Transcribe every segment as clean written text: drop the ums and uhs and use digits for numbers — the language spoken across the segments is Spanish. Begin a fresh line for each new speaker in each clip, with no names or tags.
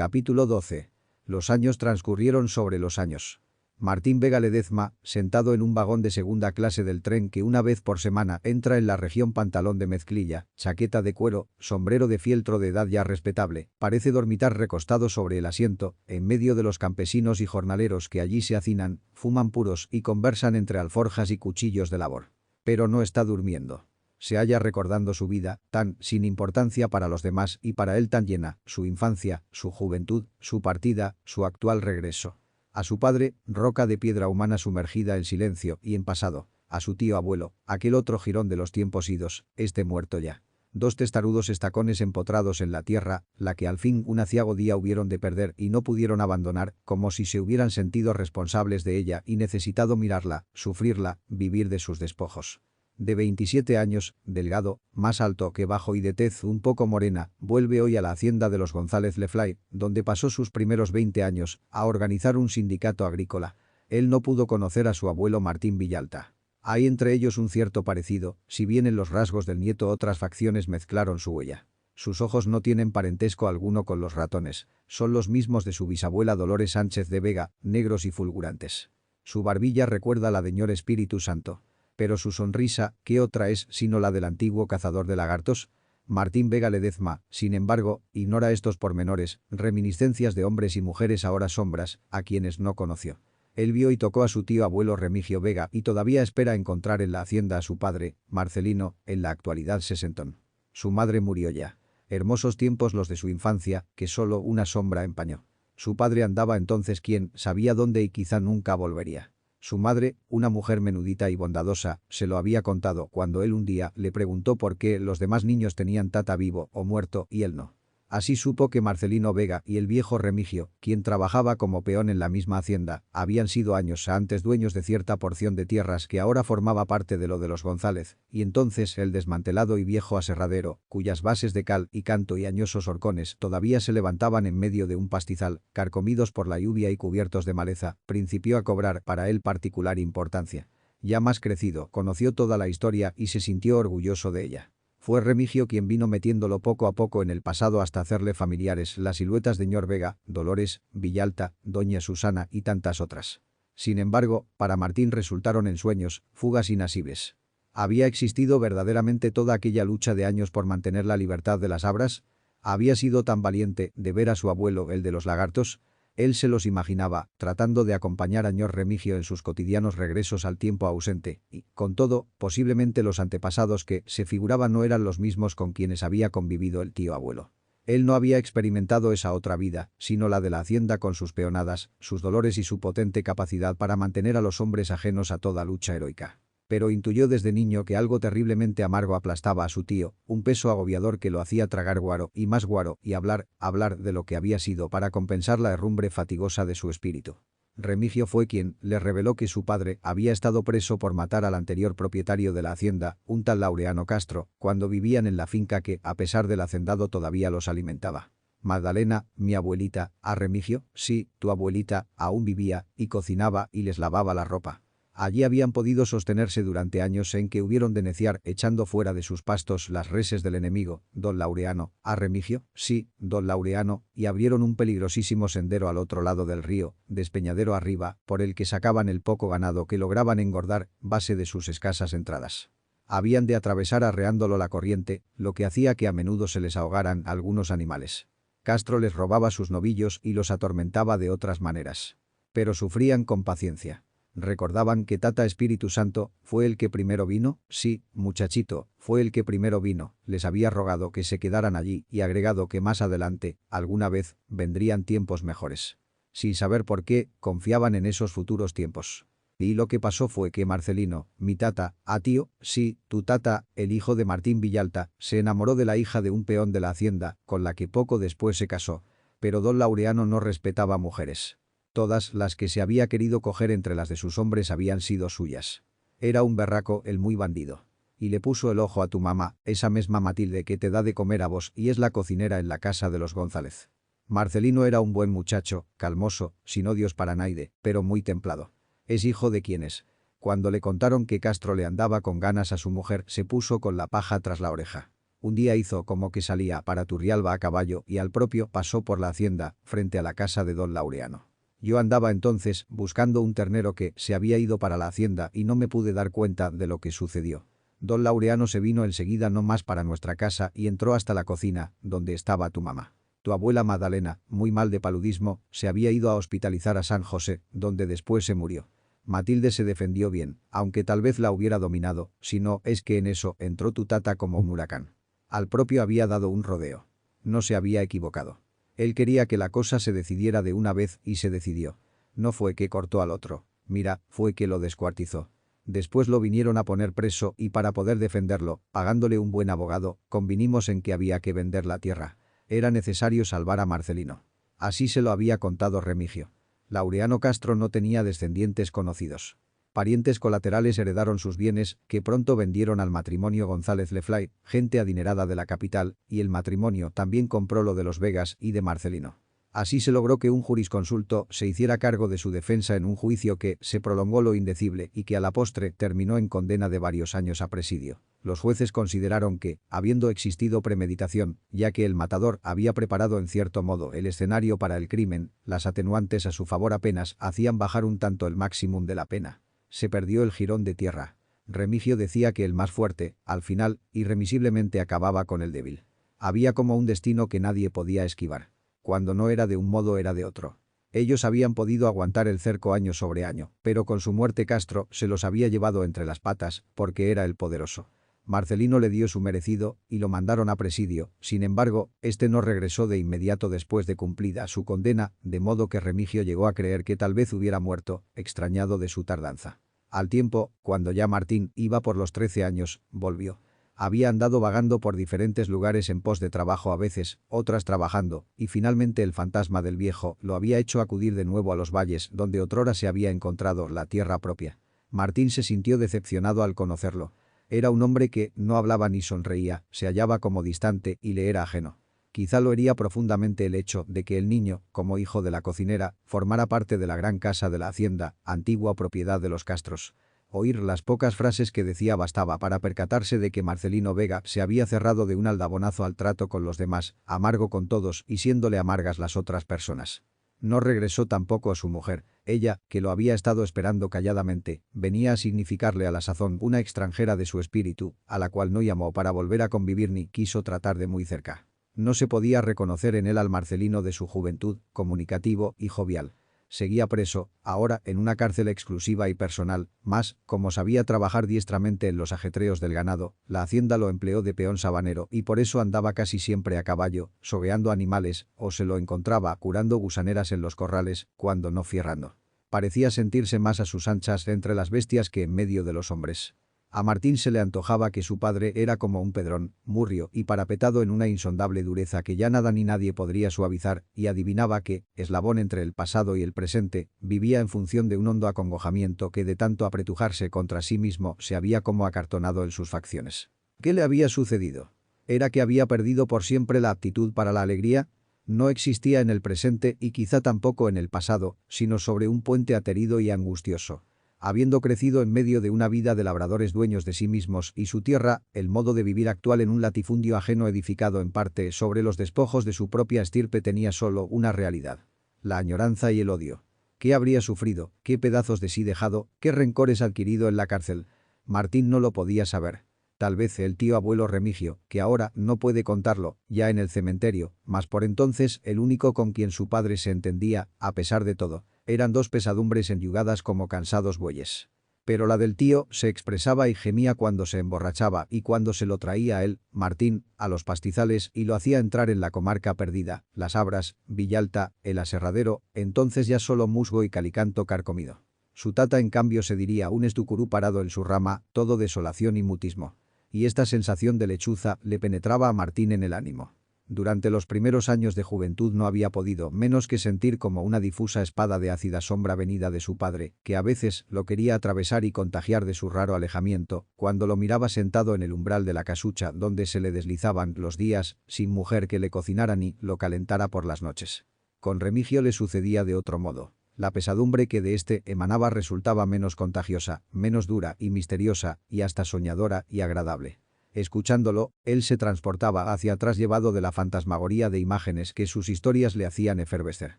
Capítulo 12. Los años transcurrieron sobre los años. Martín Vega Ledezma, sentado en un vagón de segunda clase del tren que una vez por semana entra en la región, pantalón de mezclilla, chaqueta de cuero, sombrero de fieltro de edad ya respetable, parece dormitar recostado sobre el asiento, en medio de los campesinos y jornaleros que allí se hacinan, fuman puros y conversan entre alforjas y cuchillos de labor. Pero no está durmiendo. Se halla recordando su vida, tan sin importancia para los demás y para él tan llena, su infancia, su juventud, su partida, su actual regreso. A su padre, roca de piedra humana sumergida en silencio y en pasado. A su tío abuelo, aquel otro jirón de los tiempos idos, este muerto ya. Dos testarudos estacones empotrados en la tierra, la que al fin un aciago día hubieron de perder y no pudieron abandonar, como si se hubieran sentido responsables de ella y necesitado mirarla, sufrirla, vivir de sus despojos. De 27 años, delgado, más alto que bajo y de tez un poco morena, vuelve hoy a la hacienda de los González Leflay, donde pasó sus primeros 20 años, a organizar un sindicato agrícola. Él no pudo conocer a su abuelo Martín Villalta. Hay entre ellos un cierto parecido, si bien en los rasgos del nieto otras facciones mezclaron su huella. Sus ojos no tienen parentesco alguno con los ratones, son los mismos de su bisabuela Dolores Sánchez de Vega, negros y fulgurantes. Su barbilla recuerda la de Ñor Espíritu Santo. Pero su sonrisa, ¿qué otra es sino la del antiguo cazador de lagartos? Martín Vega Ledezma, sin embargo, ignora estos pormenores, reminiscencias de hombres y mujeres ahora sombras, a quienes no conoció. Él vio y tocó a su tío abuelo Remigio Vega y todavía espera encontrar en la hacienda a su padre, Marcelino, en la actualidad sesentón. Su madre murió ya. Hermosos tiempos los de su infancia, que solo una sombra empañó. Su padre andaba entonces quién sabía dónde y quizá nunca volvería. Su madre, una mujer menudita y bondadosa, se lo había contado cuando él un día le preguntó por qué los demás niños tenían tata vivo o muerto y él no. Así supo que Marcelino Vega y el viejo Remigio, quien trabajaba como peón en la misma hacienda, habían sido años antes dueños de cierta porción de tierras que ahora formaba parte de lo de los González, y entonces el desmantelado y viejo aserradero, cuyas bases de cal y canto y añosos horcones todavía se levantaban en medio de un pastizal, carcomidos por la lluvia y cubiertos de maleza, principió a cobrar para él particular importancia. Ya más crecido, conoció toda la historia y se sintió orgulloso de ella. Fue Remigio quien vino metiéndolo poco a poco en el pasado hasta hacerle familiares las siluetas de Ñor Vega, Dolores, Villalta, Doña Susana y tantas otras. Sin embargo, para Martín resultaron ensueños, fugas inasibles. ¿Había existido verdaderamente toda aquella lucha de años por mantener la libertad de las Abras? ¿Había sido tan valiente de ver a su abuelo, el de los lagartos? Él se los imaginaba, tratando de acompañar a Ñor Remigio en sus cotidianos regresos al tiempo ausente, y, con todo, posiblemente los antepasados que se figuraban no eran los mismos con quienes había convivido el tío abuelo. Él no había experimentado esa otra vida, sino la de la hacienda con sus peonadas, sus dolores y su potente capacidad para mantener a los hombres ajenos a toda lucha heroica. Pero intuyó desde niño que algo terriblemente amargo aplastaba a su tío, un peso agobiador que lo hacía tragar guaro y más guaro y hablar de lo que había sido para compensar la herrumbre fatigosa de su espíritu. Remigio fue quien le reveló que su padre había estado preso por matar al anterior propietario de la hacienda, un tal Laureano Castro, cuando vivían en la finca que, a pesar del hacendado, todavía los alimentaba. Magdalena, mi abuelita, ¿a Remigio? Sí, tu abuelita, aún vivía, y cocinaba y les lavaba la ropa. Allí habían podido sostenerse durante años en que hubieron de neciar echando fuera de sus pastos las reses del enemigo, don Laureano, ¿a Remigio? Sí, don Laureano, y abrieron un peligrosísimo sendero al otro lado del río, despeñadero arriba, por el que sacaban el poco ganado que lograban engordar, base de sus escasas entradas. Habían de atravesar arreándolo la corriente, lo que hacía que a menudo se les ahogaran algunos animales. Castro les robaba sus novillos y los atormentaba de otras maneras. Pero sufrían con paciencia. Recordaban que Tata Espíritu Santo fue el que primero vino, sí, muchachito, fue el que primero vino, les había rogado que se quedaran allí y agregado que más adelante, alguna vez, vendrían tiempos mejores. Sin saber por qué, confiaban en esos futuros tiempos. Y lo que pasó fue que Marcelino, mi tata, tío, sí, tu tata, el hijo de Martín Villalta, se enamoró de la hija de un peón de la hacienda, con la que poco después se casó. Pero don Laureano no respetaba mujeres. Todas las que se había querido coger entre las de sus hombres habían sido suyas. Era un berraco el muy bandido. Y le puso el ojo a tu mamá, esa misma Matilde que te da de comer a vos y es la cocinera en la casa de los González. Marcelino era un buen muchacho, calmoso, sin odios para nadie, pero muy templado. ¿Es hijo de quién es? Cuando le contaron que Castro le andaba con ganas a su mujer, se puso con la paja tras la oreja. Un día hizo como que salía para Turrialba a caballo y al propio pasó por la hacienda, frente a la casa de don Laureano. Yo andaba entonces buscando un ternero que se había ido para la hacienda y no me pude dar cuenta de lo que sucedió. Don Laureano se vino enseguida no más para nuestra casa y entró hasta la cocina, donde estaba tu mamá. Tu abuela Magdalena, muy mal de paludismo, se había ido a hospitalizar a San José, donde después se murió. Matilde se defendió bien, aunque tal vez la hubiera dominado, si no es que en eso entró tu tata como un huracán. Al propio había dado un rodeo. No se había equivocado. Él quería que la cosa se decidiera de una vez y se decidió. No fue que cortó al otro. Mira, fue que lo descuartizó. Después lo vinieron a poner preso y para poder defenderlo, pagándole un buen abogado, convinimos en que había que vender la tierra. Era necesario salvar a Marcelino. Así se lo había contado Remigio. Laureano Castro no tenía descendientes conocidos. Parientes colaterales heredaron sus bienes, que pronto vendieron al matrimonio González Leflay, gente adinerada de la capital, y el matrimonio también compró lo de los Vegas y de Marcelino. Así se logró que un jurisconsulto se hiciera cargo de su defensa en un juicio que se prolongó lo indecible y que a la postre terminó en condena de varios años a presidio. Los jueces consideraron que, habiendo existido premeditación, ya que el matador había preparado en cierto modo el escenario para el crimen, las atenuantes a su favor apenas hacían bajar un tanto el máximum de la pena. Se perdió el jirón de tierra. Remigio decía que el más fuerte, al final, irremisiblemente acababa con el débil. Había como un destino que nadie podía esquivar. Cuando no era de un modo era de otro. Ellos habían podido aguantar el cerco año sobre año, pero con su muerte Castro se los había llevado entre las patas, porque era el poderoso. Marcelino le dio su merecido y lo mandaron a presidio, sin embargo, este no regresó de inmediato después de cumplida su condena, de modo que Remigio llegó a creer que tal vez hubiera muerto, extrañado de su tardanza. Al tiempo, cuando ya Martín iba por los 13 años, volvió. Había andado vagando por diferentes lugares en pos de trabajo a veces, otras trabajando, y finalmente el fantasma del viejo lo había hecho acudir de nuevo a los valles donde otrora se había encontrado la tierra propia. Martín se sintió decepcionado al conocerlo. Era un hombre que no hablaba ni sonreía, se hallaba como distante y le era ajeno. Quizá lo hería profundamente el hecho de que el niño, como hijo de la cocinera, formara parte de la gran casa de la hacienda, antigua propiedad de los Castros. Oír las pocas frases que decía bastaba para percatarse de que Marcelino Vega se había cerrado de un aldabonazo al trato con los demás, amargo con todos y siéndole amargas las otras personas. No regresó tampoco a su mujer. Ella, que lo había estado esperando calladamente, venía a significarle a la sazón una extranjera de su espíritu, a la cual no llamó para volver a convivir ni quiso tratar de muy cerca. No se podía reconocer en él al Marcelino de su juventud, comunicativo y jovial. Seguía preso, ahora en una cárcel exclusiva y personal, mas, como sabía trabajar diestramente en los ajetreos del ganado, la hacienda lo empleó de peón sabanero y por eso andaba casi siempre a caballo, sogueando animales, o se lo encontraba curando gusaneras en los corrales, cuando no fierrando. Parecía sentirse más a sus anchas entre las bestias que en medio de los hombres. A Martín se le antojaba que su padre era como un pedrón, murrio y parapetado en una insondable dureza que ya nada ni nadie podría suavizar, y adivinaba que, eslabón entre el pasado y el presente, vivía en función de un hondo acongojamiento que de tanto apretujarse contra sí mismo se había como acartonado en sus facciones. ¿Qué le había sucedido? ¿Era que había perdido por siempre la aptitud para la alegría? No existía en el presente y quizá tampoco en el pasado, sino sobre un puente aterido y angustioso. Habiendo crecido en medio de una vida de labradores dueños de sí mismos y su tierra, el modo de vivir actual en un latifundio ajeno edificado en parte sobre los despojos de su propia estirpe tenía solo una realidad: la añoranza y el odio. ¿Qué habría sufrido? ¿Qué pedazos de sí dejado? ¿Qué rencores adquirido en la cárcel? Martín no lo podía saber. Tal vez el tío abuelo Remigio, que ahora no puede contarlo, ya en el cementerio, mas por entonces el único con quien su padre se entendía, a pesar de todo, eran dos pesadumbres enyugadas como cansados bueyes. Pero la del tío se expresaba y gemía cuando se emborrachaba y cuando se lo traía a él, Martín, a los pastizales y lo hacía entrar en la comarca perdida, Las Abras, Villalta, el Aserradero, entonces ya solo musgo y calicanto carcomido. Su tata en cambio se diría un estucurú parado en su rama, todo desolación y mutismo. Y esta sensación de lechuza le penetraba a Martín en el ánimo. Durante los primeros años de juventud no había podido menos que sentir como una difusa espada de ácida sombra venida de su padre, que a veces lo quería atravesar y contagiar de su raro alejamiento, cuando lo miraba sentado en el umbral de la casucha donde se le deslizaban los días, sin mujer que le cocinara ni lo calentara por las noches. Con Remigio le sucedía de otro modo. La pesadumbre que de éste emanaba resultaba menos contagiosa, menos dura y misteriosa, y hasta soñadora y agradable. Escuchándolo, él se transportaba hacia atrás llevado de la fantasmagoría de imágenes que sus historias le hacían efervescer.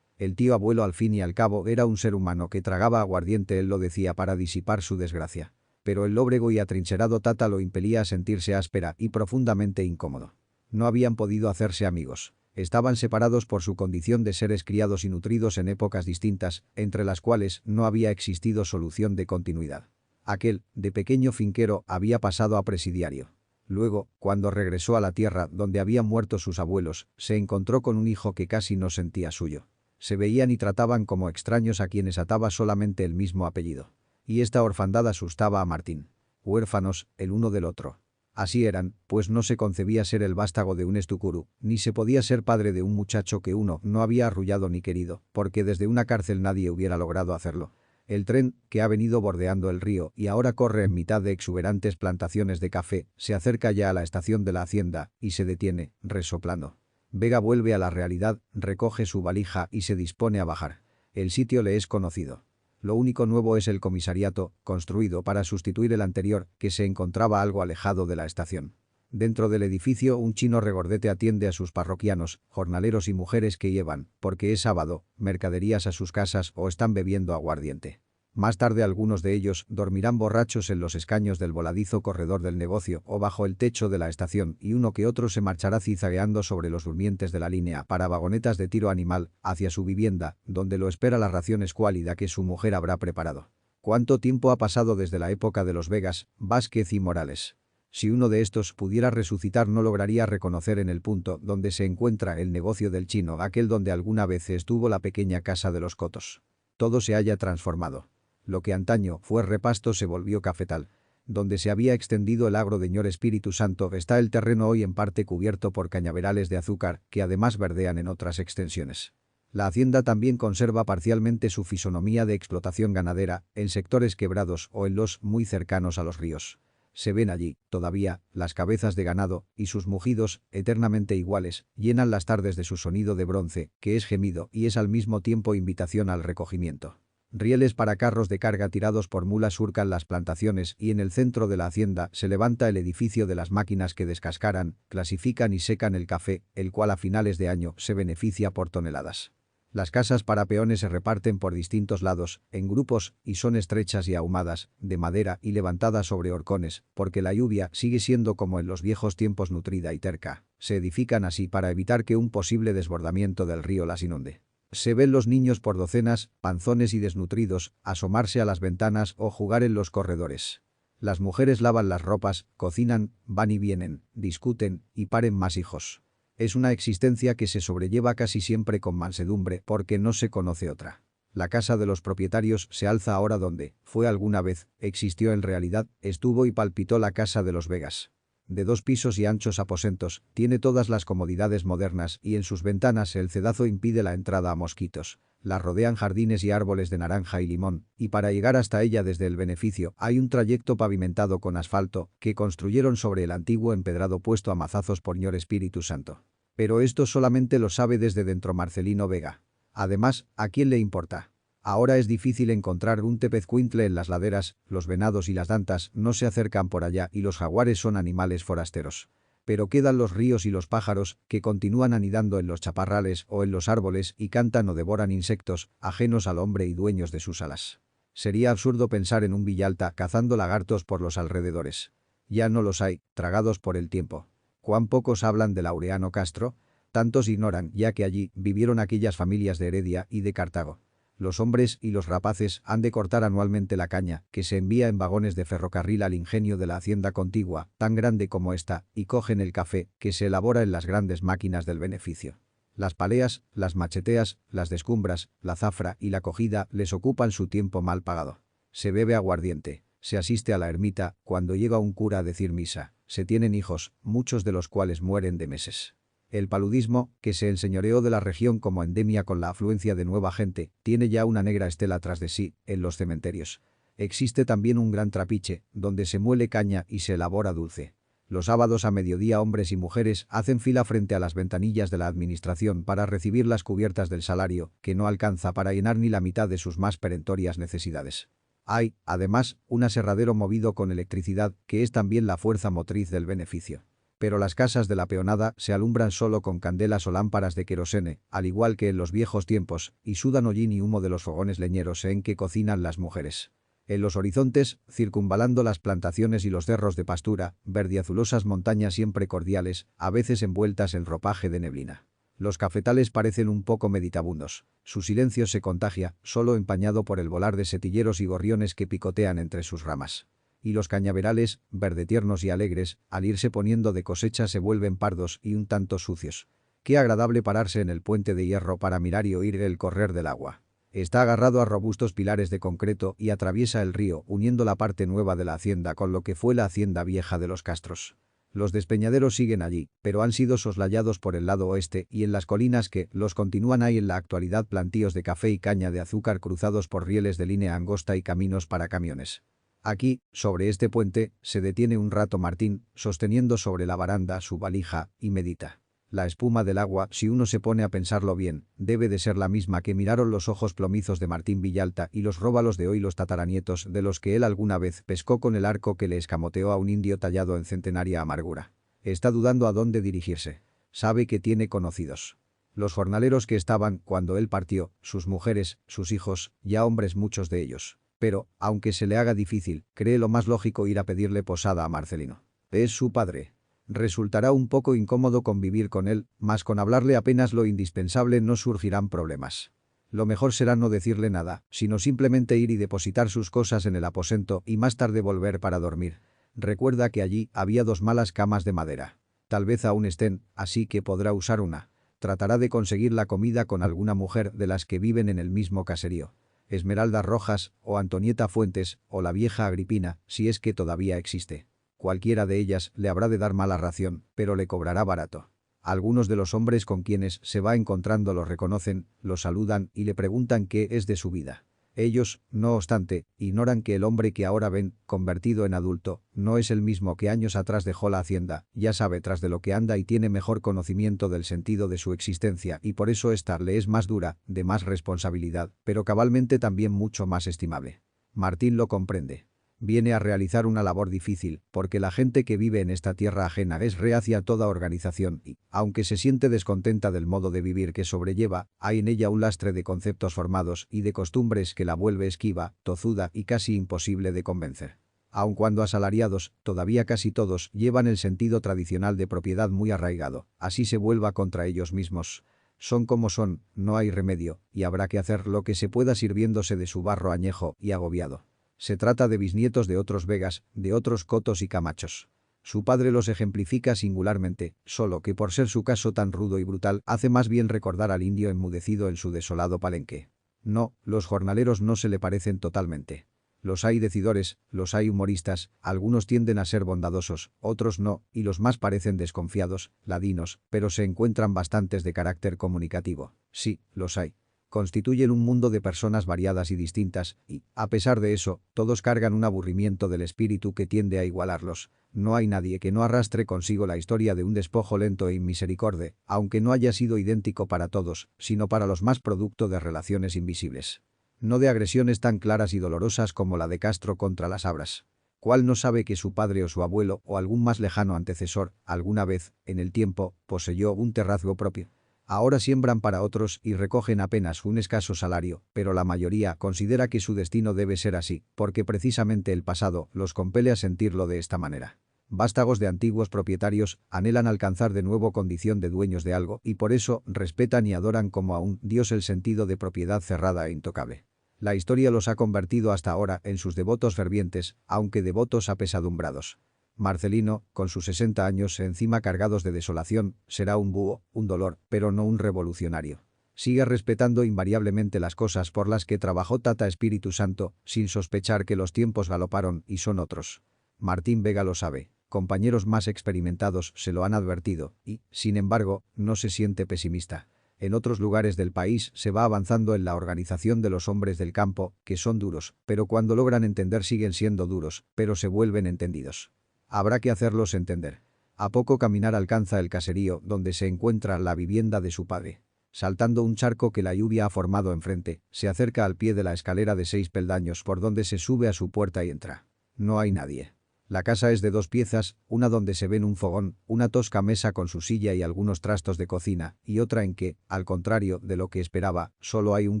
El tío abuelo al fin y al cabo era un ser humano que tragaba aguardiente, él lo decía para disipar su desgracia. Pero el lóbrego y atrincherado Tata lo impelía a sentirse áspera y profundamente incómodo. No habían podido hacerse amigos. Estaban separados por su condición de seres criados y nutridos en épocas distintas, entre las cuales no había existido solución de continuidad. Aquel, de pequeño finquero, había pasado a presidiario. Luego, cuando regresó a la tierra donde habían muerto sus abuelos, se encontró con un hijo que casi no sentía suyo. Se veían y trataban como extraños a quienes ataba solamente el mismo apellido. Y esta orfandad asustaba a Martín. Huérfanos, el uno del otro. Así eran, pues no se concebía ser el vástago de un estucuru, ni se podía ser padre de un muchacho que uno no había arrullado ni querido, porque desde una cárcel nadie hubiera logrado hacerlo. El tren, que ha venido bordeando el río y ahora corre en mitad de exuberantes plantaciones de café, se acerca ya a la estación de la hacienda y se detiene, resoplando. Vega vuelve a la realidad, recoge su valija y se dispone a bajar. El sitio le es conocido. Lo único nuevo es el comisariato, construido para sustituir el anterior, que se encontraba algo alejado de la estación. Dentro del edificio un chino regordete atiende a sus parroquianos, jornaleros y mujeres que llevan, porque es sábado, mercaderías a sus casas o están bebiendo aguardiente. Más tarde algunos de ellos dormirán borrachos en los escaños del voladizo corredor del negocio o bajo el techo de la estación y uno que otro se marchará cizagueando sobre los durmientes de la línea para vagonetas de tiro animal hacia su vivienda, donde lo espera la ración escuálida que su mujer habrá preparado. ¿Cuánto tiempo ha pasado desde la época de los Vegas, Vázquez y Morales? Si uno de estos pudiera resucitar no lograría reconocer en el punto donde se encuentra el negocio del chino aquel donde alguna vez estuvo la pequeña casa de los Cotos. Todo se haya transformado. Lo que antaño fue repasto se volvió cafetal. Donde se había extendido el agro de Ñor Espíritu Santo está el terreno hoy en parte cubierto por cañaverales de azúcar que además verdean en otras extensiones. La hacienda también conserva parcialmente su fisonomía de explotación ganadera en sectores quebrados o en los muy cercanos a los ríos. Se ven allí, todavía, las cabezas de ganado, y sus mugidos, eternamente iguales, llenan las tardes de su sonido de bronce, que es gemido y es al mismo tiempo invitación al recogimiento. Rieles para carros de carga tirados por mulas surcan las plantaciones y en el centro de la hacienda se levanta el edificio de las máquinas que descascaran, clasifican y secan el café, el cual a finales de año se beneficia por toneladas. Las casas para peones se reparten por distintos lados, en grupos, y son estrechas y ahumadas, de madera y levantadas sobre horcones, porque la lluvia sigue siendo como en los viejos tiempos nutrida y terca. Se edifican así para evitar que un posible desbordamiento del río las inunde. Se ven los niños por docenas, panzones y desnutridos, asomarse a las ventanas o jugar en los corredores. Las mujeres lavan las ropas, cocinan, van y vienen, discuten y paren más hijos. Es una existencia que se sobrelleva casi siempre con mansedumbre porque no se conoce otra. La casa de los propietarios se alza ahora donde, fue alguna vez, existió en realidad, estuvo y palpitó la casa de los Vegas. De 2 pisos y anchos aposentos, tiene todas las comodidades modernas y en sus ventanas el cedazo impide la entrada a mosquitos. La rodean jardines y árboles de naranja y limón, y para llegar hasta ella desde el beneficio hay un trayecto pavimentado con asfalto que construyeron sobre el antiguo empedrado puesto a mazazos por Ñor Espíritu Santo. Pero esto solamente lo sabe desde dentro Marcelino Vega. Además, ¿a quién le importa? Ahora es difícil encontrar un tepezcuintle en las laderas, los venados y las dantas no se acercan por allá y los jaguares son animales forasteros. Pero quedan los ríos y los pájaros, que continúan anidando en los chaparrales o en los árboles y cantan o devoran insectos, ajenos al hombre y dueños de sus alas. Sería absurdo pensar en un Villalta cazando lagartos por los alrededores. Ya no los hay, tragados por el tiempo. ¿Cuán pocos hablan de Laureano Castro? Tantos ignoran, ya que allí vivieron aquellas familias de Heredia y de Cartago. Los hombres y los rapaces han de cortar anualmente la caña, que se envía en vagones de ferrocarril al ingenio de la hacienda contigua, tan grande como esta, y cogen el café, que se elabora en las grandes máquinas del beneficio. Las paleas, las macheteas, las descumbras, la zafra y la cogida les ocupan su tiempo mal pagado. Se bebe aguardiente, se asiste a la ermita, cuando llega un cura a decir misa, se tienen hijos, muchos de los cuales mueren de meses. El paludismo, que se enseñoreó de la región como endemia con la afluencia de nueva gente, tiene ya una negra estela tras de sí, en los cementerios. Existe también un gran trapiche, donde se muele caña y se elabora dulce. Los sábados a mediodía hombres y mujeres hacen fila frente a las ventanillas de la administración para recibir las cubiertas del salario, que no alcanza para llenar ni la mitad de sus más perentorias necesidades. Hay, además, un aserradero movido con electricidad, que es también la fuerza motriz del beneficio. Pero las casas de la peonada se alumbran solo con candelas o lámparas de querosene, al igual que en los viejos tiempos, y sudan hollín y humo de los fogones leñeros en que cocinan las mujeres. En los horizontes, circunvalando las plantaciones y los cerros de pastura, verdiazulosas montañas siempre cordiales, a veces envueltas en ropaje de neblina. Los cafetales parecen un poco meditabundos. Su silencio se contagia, solo empañado por el volar de setilleros y gorriones que picotean entre sus ramas. Y los cañaverales, verde tiernos y alegres, al irse poniendo de cosecha se vuelven pardos y un tanto sucios. Qué agradable pararse en el puente de hierro para mirar y oír el correr del agua. Está agarrado a robustos pilares de concreto y atraviesa el río, uniendo la parte nueva de la hacienda con lo que fue la hacienda vieja de los Castros. Los despeñaderos siguen allí, pero han sido soslayados por el lado oeste y en las colinas que los continúan hay en la actualidad plantíos de café y caña de azúcar cruzados por rieles de línea angosta y caminos para camiones. Aquí, sobre este puente, se detiene un rato Martín, sosteniendo sobre la baranda su valija, y medita. La espuma del agua, si uno se pone a pensarlo bien, debe de ser la misma que miraron los ojos plomizos de Martín Villalta y los róbalos de hoy los tataranietos de los que él alguna vez pescó con el arco que le escamoteó a un indio tallado en centenaria amargura. Está dudando a dónde dirigirse. Sabe que tiene conocidos. Los jornaleros que estaban cuando él partió, sus mujeres, sus hijos, ya hombres muchos de ellos. Pero, aunque se le haga difícil, cree lo más lógico ir a pedirle posada a Marcelino. Es su padre. Resultará un poco incómodo convivir con él, mas con hablarle apenas lo indispensable no surgirán problemas. Lo mejor será no decirle nada, sino simplemente ir y depositar sus cosas en el aposento y más tarde volver para dormir. Recuerda que allí había 2 malas camas de madera. Tal vez aún estén, así que podrá usar una. Tratará de conseguir la comida con alguna mujer de las que viven en el mismo caserío. Esmeralda Rojas, o Antonieta Fuentes, o la vieja Agripina, si es que todavía existe. Cualquiera de ellas le habrá de dar mala ración, pero le cobrará barato. Algunos de los hombres con quienes se va encontrando lo reconocen, lo saludan y le preguntan qué es de su vida. Ellos, no obstante, ignoran que el hombre que ahora ven, convertido en adulto, no es el mismo que años atrás dejó la hacienda, ya sabe tras de lo que anda y tiene mejor conocimiento del sentido de su existencia y por eso esta le es más dura, de más responsabilidad, pero cabalmente también mucho más estimable. Martín lo comprende. Viene a realizar una labor difícil, porque la gente que vive en esta tierra ajena es reacia a toda organización y, aunque se siente descontenta del modo de vivir que sobrelleva, hay en ella un lastre de conceptos formados y de costumbres que la vuelve esquiva, tozuda y casi imposible de convencer. Aun cuando asalariados, todavía casi todos llevan el sentido tradicional de propiedad muy arraigado, así se vuelva contra ellos mismos. Son como son, no hay remedio, y habrá que hacer lo que se pueda sirviéndose de su barro añejo y agobiado. Se trata de bisnietos de otros Vegas, de otros Cotos y Camachos. Su padre los ejemplifica singularmente, solo que por ser su caso tan rudo y brutal hace más bien recordar al indio enmudecido en su desolado Palenque. No, los jornaleros no se le parecen totalmente. Los hay decidores, los hay humoristas, algunos tienden a ser bondadosos, otros no, y los más parecen desconfiados, ladinos, pero se encuentran bastantes de carácter comunicativo. Sí, los hay. Constituyen un mundo de personas variadas y distintas, y, a pesar de eso, todos cargan un aburrimiento del espíritu que tiende a igualarlos. No hay nadie que no arrastre consigo la historia de un despojo lento e inmisericorde, aunque no haya sido idéntico para todos, sino para los más producto de relaciones invisibles. No de agresiones tan claras y dolorosas como la de Castro contra las Abras. ¿Cuál no sabe que su padre o su abuelo o algún más lejano antecesor, alguna vez, en el tiempo, poseyó un terrazgo propio? Ahora siembran para otros y recogen apenas un escaso salario, pero la mayoría considera que su destino debe ser así, porque precisamente el pasado los compele a sentirlo de esta manera. Vástagos de antiguos propietarios anhelan alcanzar de nuevo condición de dueños de algo y por eso respetan y adoran como a un dios el sentido de propiedad cerrada e intocable. La historia los ha convertido hasta ahora en sus devotos fervientes, aunque devotos apesadumbrados. Marcelino, con sus 60 años encima cargados de desolación, será un búho, un dolor, pero no un revolucionario. Sigue respetando invariablemente las cosas por las que trabajó Tata Espíritu Santo, sin sospechar que los tiempos galoparon y son otros. Martín Vega lo sabe. Compañeros más experimentados se lo han advertido y, sin embargo, no se siente pesimista. En otros lugares del país se va avanzando en la organización de los hombres del campo, que son duros, pero cuando logran entender siguen siendo duros, pero se vuelven entendidos. Habrá que hacerlos entender. A poco caminar alcanza el caserío donde se encuentra la vivienda de su padre. saltando un charco que la lluvia ha formado enfrente, se acerca al pie de la escalera de 6 peldaños por donde se sube a su puerta y entra. No hay nadie. La casa es de 2 piezas, una donde se ven un fogón, una tosca mesa con su silla y algunos trastos de cocina, y otra en que, al contrario de lo que esperaba, solo hay un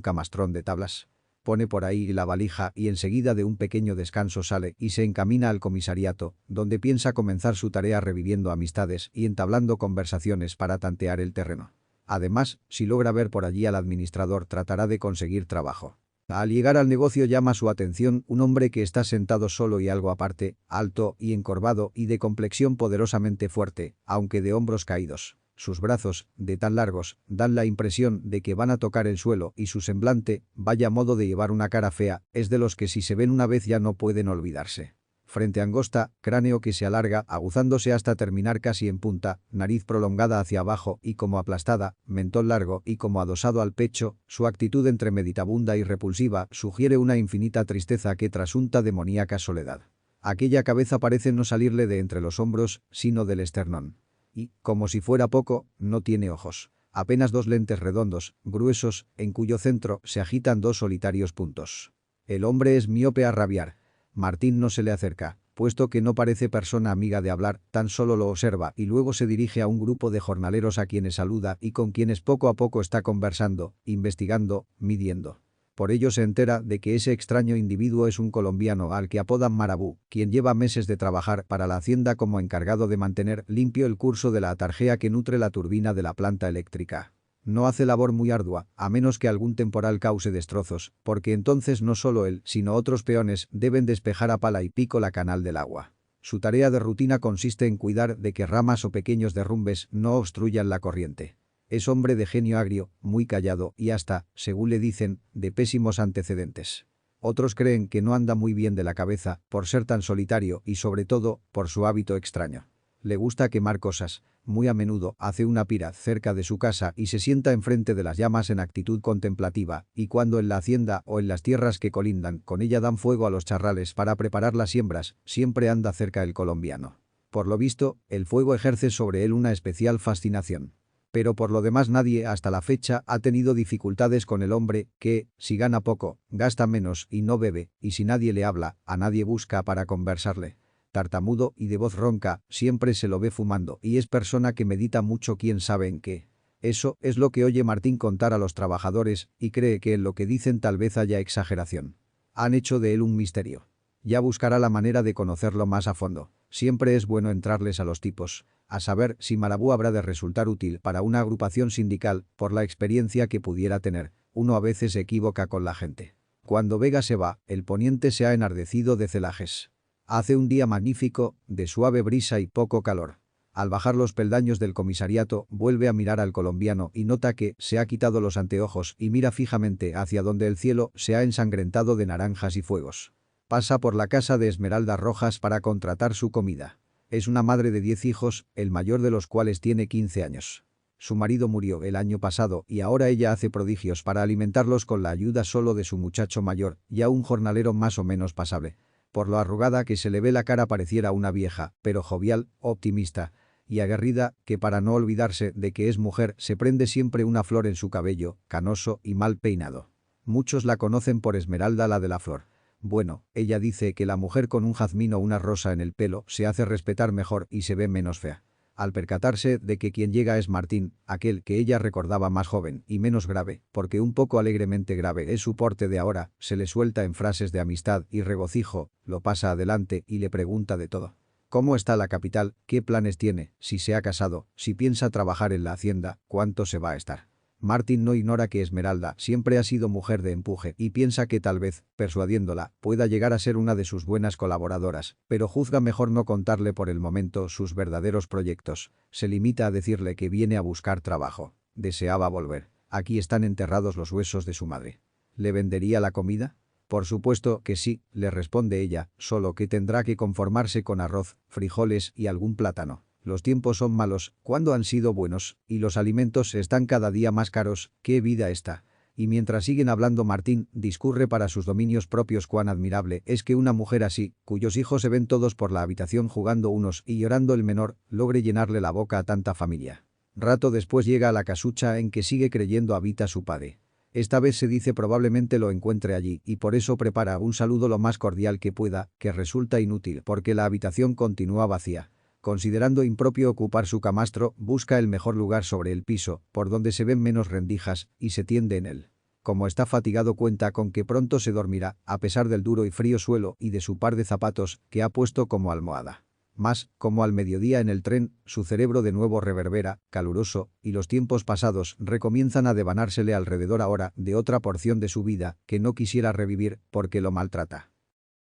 camastrón de tablas. Pone por ahí la valija y enseguida de un pequeño descanso sale y se encamina al comisariato, donde piensa comenzar su tarea reviviendo amistades y entablando conversaciones para tantear el terreno. Además, si logra ver por allí al administrador, tratará de conseguir trabajo. Al llegar al negocio llama su atención un hombre que está sentado solo y algo aparte, alto y encorvado y de complexión poderosamente fuerte, aunque de hombros caídos. Sus brazos, de tan largos, dan la impresión de que van a tocar el suelo y su semblante, vaya modo de llevar una cara fea, es de los que si se ven una vez ya no pueden olvidarse. Frente angosta, cráneo que se alarga, aguzándose hasta terminar casi en punta, nariz prolongada hacia abajo y como aplastada, mentón largo y como adosado al pecho, su actitud entre meditabunda y repulsiva sugiere una infinita tristeza que trasunta demoníaca soledad. Aquella cabeza parece no salirle de entre los hombros, sino del esternón. Y, como si fuera poco, no tiene ojos. Apenas 2 lentes redondos, gruesos, en cuyo centro se agitan 2 solitarios puntos. El hombre es miope a rabiar. Martín no se le acerca, puesto que no parece persona amiga de hablar, tan solo lo observa y luego se dirige a un grupo de jornaleros a quienes saluda y con quienes poco a poco está conversando, investigando, midiendo. Por ello se entera de que ese extraño individuo es un colombiano al que apodan Marabú, quien lleva meses de trabajar para la hacienda como encargado de mantener limpio el curso de la atarjea que nutre la turbina de la planta eléctrica. No hace labor muy ardua, a menos que algún temporal cause destrozos, porque entonces no solo él, sino otros peones deben despejar a pala y pico la canal del agua. Su tarea de rutina consiste en cuidar de que ramas o pequeños derrumbes no obstruyan la corriente. Es hombre de genio agrio, muy callado y hasta, según le dicen, de pésimos antecedentes. Otros creen que no anda muy bien de la cabeza, por ser tan solitario y sobre todo, por su hábito extraño. Le gusta quemar cosas. Muy a menudo hace una pira cerca de su casa y se sienta enfrente de las llamas en actitud contemplativa, y cuando en la hacienda o en las tierras que colindan con ella dan fuego a los charrales para preparar las siembras, siempre anda cerca el colombiano. Por lo visto, el fuego ejerce sobre él una especial fascinación. Pero por lo demás nadie hasta la fecha ha tenido dificultades con el hombre que, si gana poco, gasta menos y no bebe, y si nadie le habla, a nadie busca para conversarle. Tartamudo y de voz ronca, siempre se lo ve fumando y es persona que medita mucho quién sabe en qué. Eso es lo que oye Martín contar a los trabajadores y cree que en lo que dicen tal vez haya exageración. Han hecho de él un misterio. Ya buscará la manera de conocerlo más a fondo. Siempre es bueno entrarles a los tipos, a saber si Marabú habrá de resultar útil para una agrupación sindical por la experiencia que pudiera tener. Uno a veces se equivoca con la gente. Cuando Vega se va, el poniente se ha enardecido de celajes. Hace un día magnífico, de suave brisa y poco calor. Al bajar los peldaños del comisariato, vuelve a mirar al colombiano y nota que se ha quitado los anteojos y mira fijamente hacia donde el cielo se ha ensangrentado de naranjas y fuegos. Pasa por la casa de Esmeralda Rojas para contratar su comida. Es una madre de 10 hijos, el mayor de los cuales tiene 15 años. Su marido murió el año pasado y ahora ella hace prodigios para alimentarlos con la ayuda solo de su muchacho mayor, ya un jornalero más o menos pasable. Por lo arrugada que se le ve la cara pareciera una vieja, pero jovial, optimista y aguerrida, que para no olvidarse de que es mujer se prende siempre una flor en su cabello, canoso y mal peinado. Muchos la conocen por Esmeralda la de la flor. Bueno, ella dice que la mujer con un jazmín o una rosa en el pelo se hace respetar mejor y se ve menos fea. Al percatarse de que quien llega es Martín, aquel que ella recordaba más joven y menos grave, porque un poco alegremente grave es su porte de ahora, se le suelta en frases de amistad y regocijo, lo pasa adelante y le pregunta de todo. ¿Cómo está la capital? ¿Qué planes tiene? Si se ha casado, si piensa trabajar en la hacienda, ¿cuánto se va a estar? Martín no ignora que Esmeralda siempre ha sido mujer de empuje y piensa que tal vez, persuadiéndola, pueda llegar a ser una de sus buenas colaboradoras, pero juzga mejor no contarle por el momento sus verdaderos proyectos. Se limita a decirle que viene a buscar trabajo. Deseaba volver. Aquí están enterrados los huesos de su madre. ¿Le vendería la comida? Por supuesto que sí, le responde ella, solo que tendrá que conformarse con arroz, frijoles y algún plátano. Los tiempos son malos, cuando han sido buenos, y los alimentos están cada día más caros. ¡Qué vida esta! Y mientras siguen hablando Martín, discurre para sus dominios propios cuán admirable es que una mujer así, cuyos hijos se ven todos por la habitación jugando unos y llorando el menor, logre llenarle la boca a tanta familia. Rato después llega a la casucha en que sigue creyendo habita su padre. Esta vez se dice probablemente lo encuentre allí y por eso prepara un saludo lo más cordial que pueda, que resulta inútil porque la habitación continúa vacía. Considerando impropio ocupar su camastro, busca el mejor lugar sobre el piso, por donde se ven menos rendijas, y se tiende en él. Como está fatigado cuenta con que pronto se dormirá, a pesar del duro y frío suelo y de su par de zapatos que ha puesto como almohada. Mas, como al mediodía en el tren, su cerebro de nuevo reverbera, caluroso, y los tiempos pasados recomienzan a devanársele alrededor ahora de otra porción de su vida que no quisiera revivir porque lo maltrata.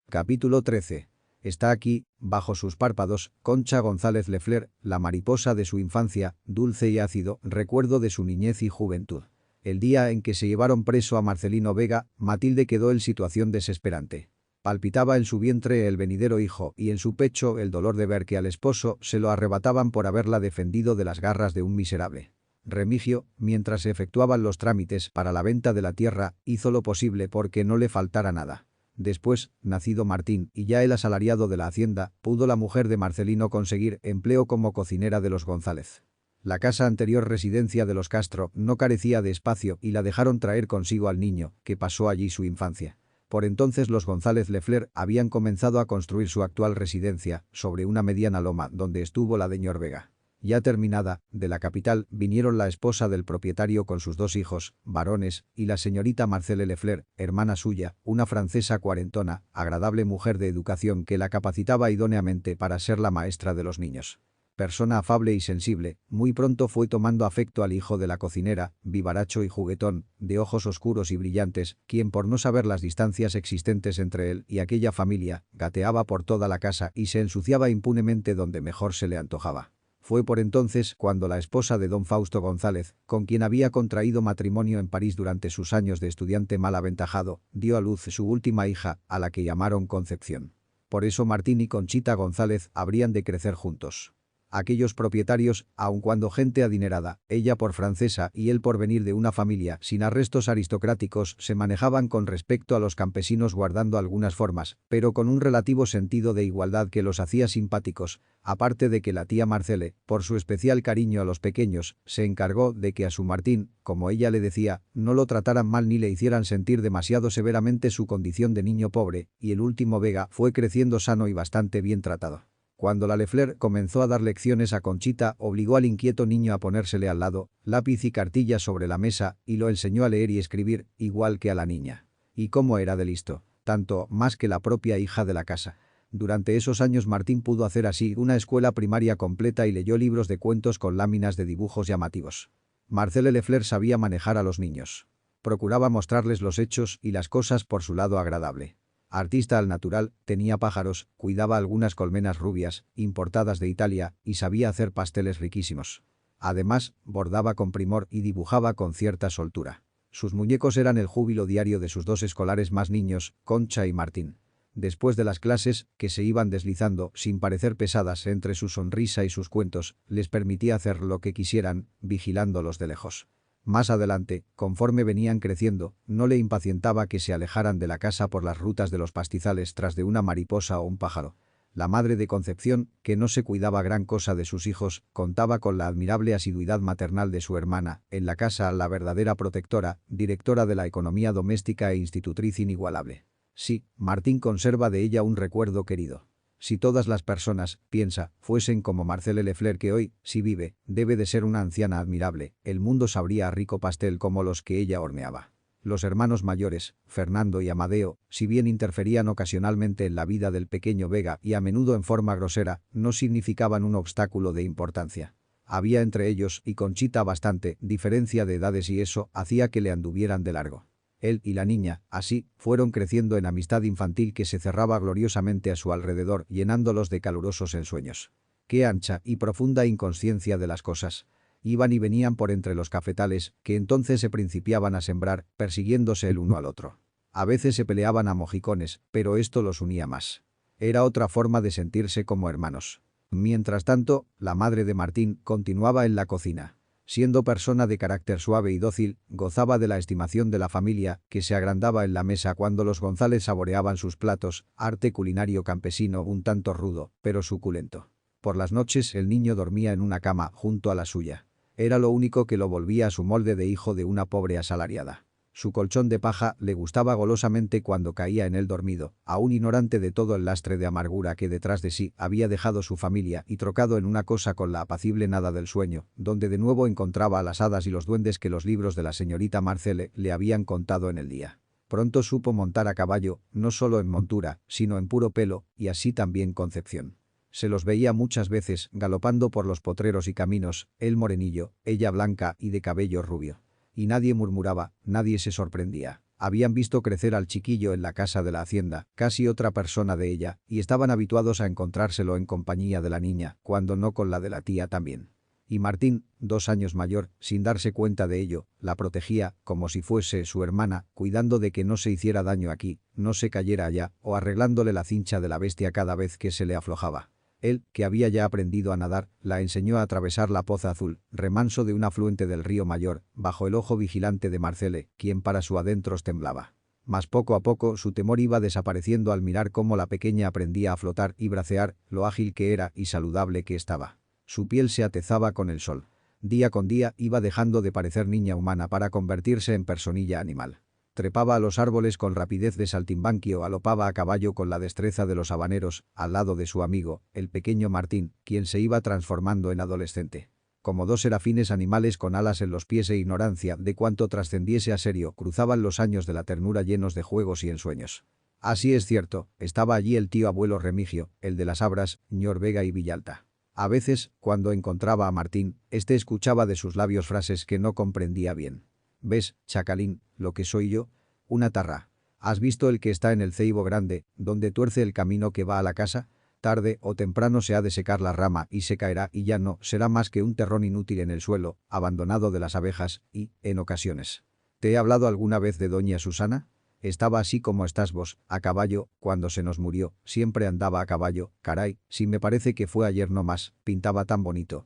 Capítulo 13. Está aquí, bajo sus párpados, Concha González Lefler, la mariposa de su infancia, dulce y ácido, recuerdo de su niñez y juventud. El día en que se llevaron preso a Marcelino Vega, Matilde quedó en situación desesperante. Palpitaba en su vientre el venidero hijo y en su pecho el dolor de ver que al esposo se lo arrebataban por haberla defendido de las garras de un miserable. Remigio, mientras se efectuaban los trámites para la venta de la tierra, hizo lo posible porque no le faltara nada. Después, nacido Martín y ya el asalariado de la hacienda, pudo la mujer de Marcelino conseguir empleo como cocinera de los González. La casa anterior residencia de los Castro no carecía de espacio y la dejaron traer consigo al niño, que pasó allí su infancia. Por entonces los González Lefler habían comenzado a construir su actual residencia, sobre una mediana loma donde estuvo la de Ñor Vega. Ya terminada, de la capital vinieron la esposa del propietario con sus 2 hijos, varones, y la señorita Marcelle Lefler, hermana suya, una francesa cuarentona, agradable mujer de educación que la capacitaba idóneamente para ser la maestra de los niños. Persona afable y sensible, muy pronto fue tomando afecto al hijo de la cocinera, vivaracho y juguetón, de ojos oscuros y brillantes, quien por no saber las distancias existentes entre él y aquella familia, gateaba por toda la casa y se ensuciaba impunemente donde mejor se le antojaba. Fue por entonces cuando la esposa de don Fausto González, con quien había contraído matrimonio en París durante sus años de estudiante mal aventajado, dio a luz su última hija, a la que llamaron Concepción. Por eso Martín y Conchita González habrían de crecer juntos. Aquellos propietarios, aun cuando gente adinerada, ella por francesa y él por venir de una familia sin arrestos aristocráticos, se manejaban con respecto a los campesinos guardando algunas formas, pero con un relativo sentido de igualdad que los hacía simpáticos, aparte de que la tía Marcelle, por su especial cariño a los pequeños, se encargó de que a su Martín, como ella le decía, no lo trataran mal ni le hicieran sentir demasiado severamente su condición de niño pobre, y el último Vega fue creciendo sano y bastante bien tratado. Cuando la Lefler comenzó a dar lecciones a Conchita, obligó al inquieto niño a ponérsele al lado, lápiz y cartilla sobre la mesa, y lo enseñó a leer y escribir, igual que a la niña. Y cómo era de listo, tanto más que la propia hija de la casa. Durante esos años Martín pudo hacer así una escuela primaria completa y leyó libros de cuentos con láminas de dibujos llamativos. Marcelle Lefler sabía manejar a los niños. Procuraba mostrarles los hechos y las cosas por su lado agradable. Artista al natural, tenía pájaros, cuidaba algunas colmenas rubias, importadas de Italia, y sabía hacer pasteles riquísimos. Además, bordaba con primor y dibujaba con cierta soltura. Sus muñecos eran el júbilo diario de sus 2 escolares más niños, Concha y Martín. Después de las clases, que se iban deslizando, sin parecer pesadas entre su sonrisa y sus cuentos, les permitía hacer lo que quisieran, vigilándolos de lejos. Más adelante, conforme venían creciendo, no le impacientaba que se alejaran de la casa por las rutas de los pastizales tras de una mariposa o un pájaro. La madre de Concepción, que no se cuidaba gran cosa de sus hijos, contaba con la admirable asiduidad maternal de su hermana, en la casa la verdadera protectora, directora de la economía doméstica e institutriz inigualable. Sí, Martín conserva de ella un recuerdo querido. Si todas las personas, piensa, fuesen como Marcelle Lefler que hoy, si vive, debe de ser una anciana admirable, el mundo sabría a rico pastel como los que ella horneaba. Los hermanos mayores, Fernando y Amadeo, si bien interferían ocasionalmente en la vida del pequeño Vega y a menudo en forma grosera, no significaban un obstáculo de importancia. Había entre ellos y Conchita bastante diferencia de edades y eso hacía que le anduvieran de largo. Él y la niña, así, fueron creciendo en amistad infantil que se cerraba gloriosamente a su alrededor, llenándolos de calurosos ensueños. Qué ancha y profunda inconsciencia de las cosas. Iban y venían por entre los cafetales, que entonces se principiaban a sembrar, persiguiéndose el uno al otro. A veces se peleaban a mojicones, pero esto los unía más. Era otra forma de sentirse como hermanos. Mientras tanto, la madre de Martín continuaba en la cocina. Siendo persona de carácter suave y dócil, gozaba de la estimación de la familia, que se agrandaba en la mesa cuando los González saboreaban sus platos, arte culinario campesino un tanto rudo, pero suculento. Por las noches el niño dormía en una cama junto a la suya. Era lo único que lo volvía a su molde de hijo de una pobre asalariada. Su colchón de paja le gustaba golosamente cuando caía en él dormido, aún ignorante de todo el lastre de amargura que detrás de sí había dejado su familia y trocado en una cosa con la apacible nada del sueño, donde de nuevo encontraba a las hadas y los duendes que los libros de la señorita Marcelle le habían contado en el día. Pronto supo montar a caballo, no solo en montura, sino en puro pelo, y así también Concepción. Se los veía muchas veces galopando por los potreros y caminos, él morenillo, ella blanca y de cabello rubio. Y nadie murmuraba, nadie se sorprendía. Habían visto crecer al chiquillo en la casa de la hacienda, casi otra persona de ella, y estaban habituados a encontrárselo en compañía de la niña, cuando no con la de la tía también. Y Martín, 2 años mayor, sin darse cuenta de ello, la protegía, como si fuese su hermana, cuidando de que no se hiciera daño aquí, no se cayera allá, o arreglándole la cincha de la bestia cada vez que se le aflojaba. Él, que había ya aprendido a nadar, la enseñó a atravesar la poza azul, remanso de un afluente del río Mayor, bajo el ojo vigilante de Marcelle, quien para su adentros temblaba. Mas poco a poco su temor iba desapareciendo al mirar cómo la pequeña aprendía a flotar y bracear, lo ágil que era y saludable que estaba. Su piel se atezaba con el sol. Día con día iba dejando de parecer niña humana para convertirse en personilla animal. Trepaba a los árboles con rapidez de saltimbanquio, alopaba a caballo con la destreza de los habaneros, al lado de su amigo, el pequeño Martín, quien se iba transformando en adolescente. Como 2 serafines animales con alas en los pies e ignorancia de cuánto trascendiese a serio, cruzaban los años de la ternura llenos de juegos y ensueños. Así es cierto, estaba allí el tío abuelo Remigio, el de las Abras, ñor Vega y Villalta. A veces, cuando encontraba a Martín, este escuchaba de sus labios frases que no comprendía bien. ¿Ves, chacalín, lo que soy yo? Una tarra. ¿Has visto el que está en el ceibo grande, donde tuerce el camino que va a la casa? Tarde o temprano se ha de secar la rama y se caerá y ya no será más que un terrón inútil en el suelo, abandonado de las abejas y, en ocasiones. ¿Te he hablado alguna vez de doña Susana? Estaba así como estás vos, a caballo, cuando se nos murió, siempre andaba a caballo, caray, si me parece que fue ayer no más, pintaba tan bonito,